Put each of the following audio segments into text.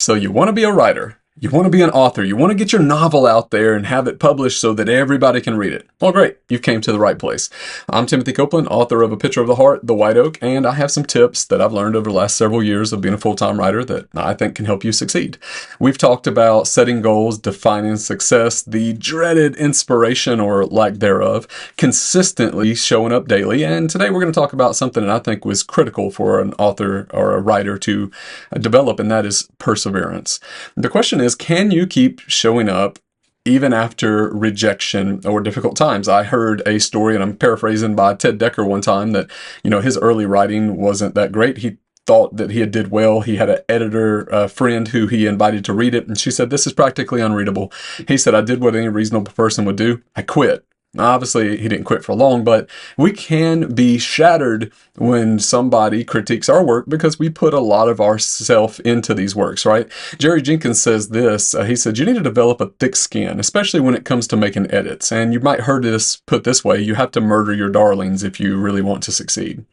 So you want to be a writer. You want to be an author. You want to get your novel out there and have it published so that everybody can read it. Well, great. You came to the right place. I'm Timothy Copeland, author of A Picture of the Heart, The White Oak, and I have some tips that I've learned over the last several years of being a full-time writer that I think can help you succeed. We've talked about setting goals, defining success, the dreaded inspiration or lack thereof, consistently showing up daily, and today we're going to talk about something that I think was critical for an author or a writer to develop, and that is perseverance. The question is, can you keep showing up even after rejection or difficult times? I heard a story, and I'm paraphrasing, by Ted Decker one time that, his early writing wasn't that great. He thought that he did well. He had an editor friend who he invited to read it, and she said, "This is practically unreadable." He said, "I did what any reasonable person would do. I quit." Obviously, he didn't quit for long, but we can be shattered when somebody critiques our work because we put a lot of ourself into these works, right? Jerry Jenkins says this. He said, "You need to develop a thick skin, especially when it comes to making edits." And you might heard this put this way: you have to murder your darlings if you really want to succeed.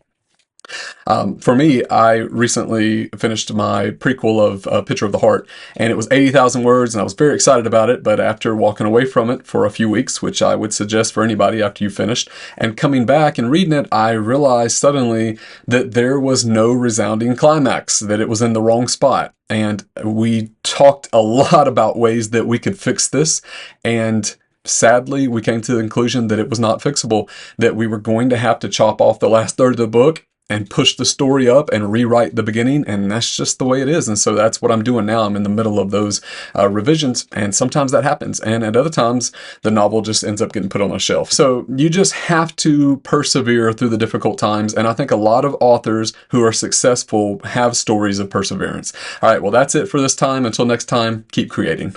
For me, I recently finished my prequel of A Picture of the Heart, and it was 80,000 words, and I was very excited about it, but after walking away from it for a few weeks, which I would suggest for anybody after you finished, and coming back and reading it, I realized suddenly that there was no resounding climax, that it was in the wrong spot. And we talked a lot about ways that we could fix this, and sadly, we came to the conclusion that it was not fixable, that we were going to have to chop off the last third of the book and push the story up and rewrite the beginning, and that's just the way it is. And so that's what I'm doing now. I'm in the middle of those revisions, and sometimes that happens, and at other times the novel just ends up getting put on a shelf. So you just have to persevere through the difficult times, and I think a lot of authors who are successful have stories of perseverance. All right, well, that's it for this time. Until next time, keep creating.